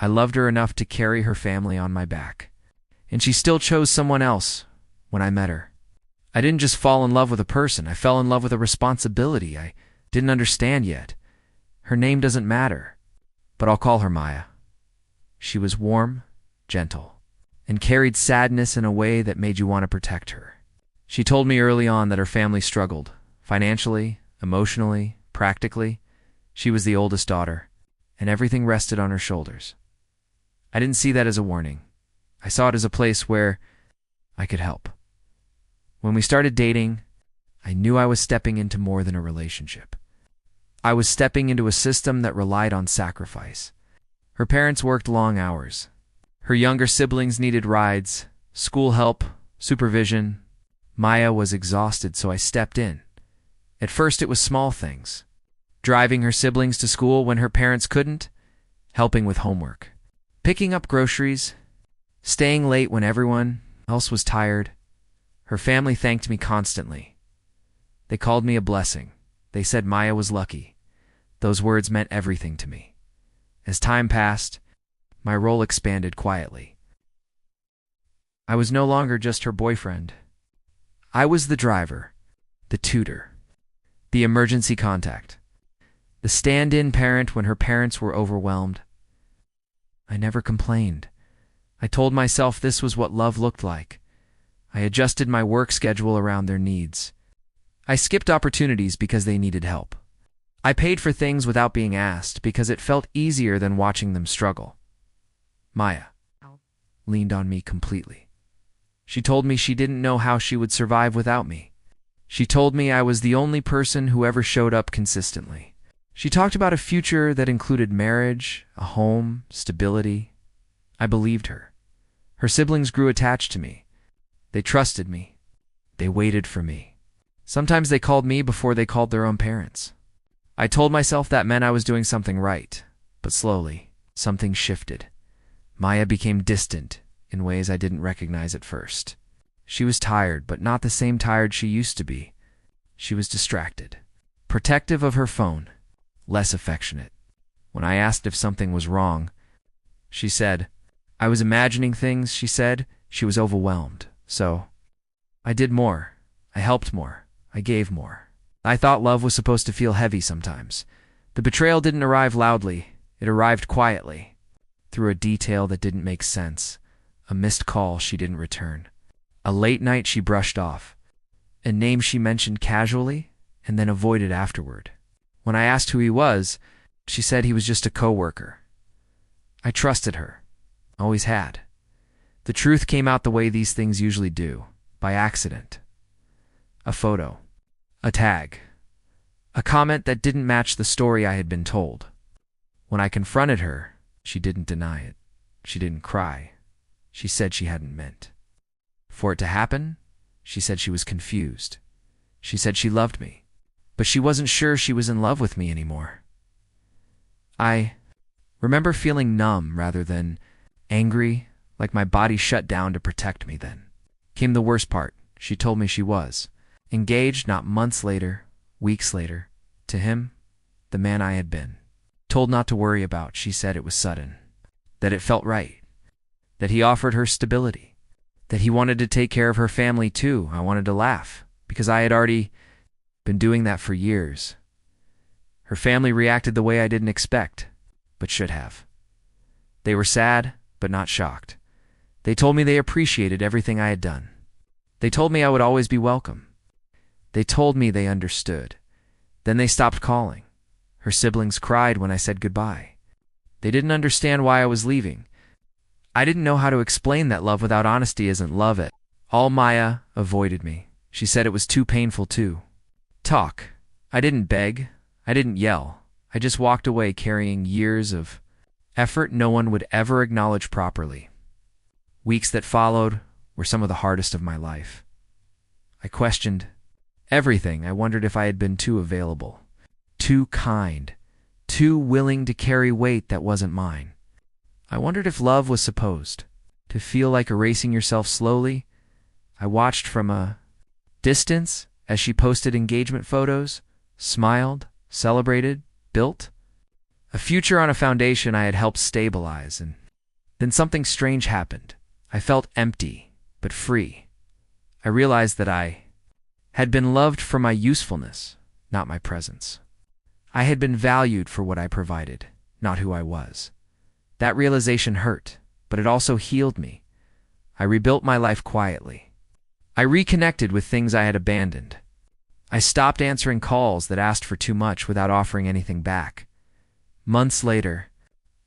I loved her enough to carry her family on my back. And she still chose someone else when I met her. I didn't just fall in love with a person. I fell in love with a responsibility I didn't understand yet. Her name doesn't matter, but I'll call her Maya. She was warm, gentle, and carried sadness in a way that made you want to protect her. She told me early on that her family struggled, financially, emotionally, practically. She was the oldest daughter, and everything rested on her shoulders. I didn't see that as a warning. I saw it as a place where I could help. When we started dating, I knew I was stepping into more than a relationship. I was stepping into a system that relied on sacrifice. Her parents worked long hours. Her younger siblings needed rides, school help, supervision. Maya was exhausted, so I stepped in. At first, it was small things. Driving her siblings to school when her parents couldn't, helping with homework, picking up groceries, staying late when everyone else was tired. Her family thanked me constantly. They called me a blessing. They said Maya was lucky. Those words meant everything to me. As time passed, my role expanded quietly. I was no longer just her boyfriend. I was the driver, the tutor, the emergency contact, the stand-in parent when her parents were overwhelmed. I never complained. I told myself this was what love looked like. I adjusted my work schedule around their needs. I skipped opportunities because they needed help. I paid for things without being asked because it felt easier than watching them struggle. Maya leaned on me completely. She told me she didn't know how she would survive without me. She told me I was the only person who ever showed up consistently. She talked about a future that included marriage, a home, stability. I believed her. Her siblings grew attached to me. They trusted me. They waited for me. Sometimes they called me before they called their own parents. I told myself that meant I was doing something right, but slowly, something shifted. Maya became distant in ways I didn't recognize at first. She was tired, but not the same tired she used to be. She was distracted, protective of her phone, less affectionate. When I asked if something was wrong, she said, I was imagining things, she said. She was overwhelmed. So, I did more. I helped more. I gave more. I thought love was supposed to feel heavy sometimes. The betrayal didn't arrive loudly. It arrived quietly, through a detail that didn't make sense, a missed call she didn't return, a late night she brushed off, a name she mentioned casually and then avoided afterward. When I asked who he was, she said he was just a coworker. I trusted her. Always had. The truth came out the way these things usually do, by accident. A photo, a tag, a comment that didn't match the story I had been told. When I confronted her, she didn't deny it. She didn't cry. She said she hadn't meant. For it to happen, she said she was confused. She said she loved me, but she wasn't sure she was in love with me anymore. I remember feeling numb rather than angry, like my body shut down to protect me then. Came the worst part. She told me she was engaged not months later, weeks later, to him, the man I had been. Told not to worry about, she said it was sudden. That it felt right. That he offered her stability. That he wanted to take care of her family too. I wanted to laugh, because I had already been doing that for years. Her family reacted the way I didn't expect, but should have. They were sad, but not shocked. They told me they appreciated everything I had done. They told me I would always be welcome. They told me they understood. Then they stopped calling. Her siblings cried when I said goodbye. They didn't understand why I was leaving. I didn't know how to explain that love without honesty isn't love it. All Maya avoided me. She said it was too painful to talk. I didn't beg. I didn't yell. I just walked away carrying years of effort no one would ever acknowledge properly. Weeks that followed were some of the hardest of my life. I questioned everything. I wondered if I had been too available, too kind, too willing to carry weight that wasn't mine. I wondered if love was supposed to feel like erasing yourself slowly. I watched from a distance as she posted engagement photos, smiled, celebrated, built. A future on a foundation I had helped stabilize, and then something strange happened. I felt empty, but free. I realized that I had been loved for my usefulness, not my presence. I had been valued for what I provided, not who I was. That realization hurt, but it also healed me. I rebuilt my life quietly. I reconnected with things I had abandoned. I stopped answering calls that asked for too much without offering anything back. Months later,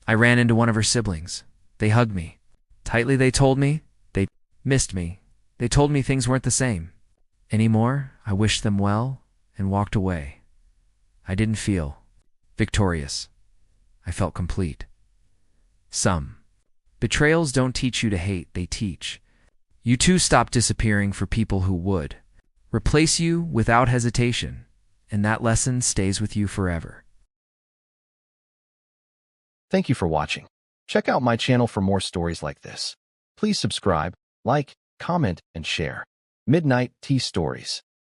I ran into one of her siblings. They hugged me. Tightly they told me they missed me. They told me things weren't the same anymore. I wished them well and walked away. I didn't feel victorious. I felt complete. Some betrayals don't teach you to hate, they teach you to stop disappearing for people who would replace you without hesitation, and that lesson stays with you forever. Thank you for watching. Check out my channel for more stories like this. Please subscribe, like, comment, and share. Midnight Tea Stories.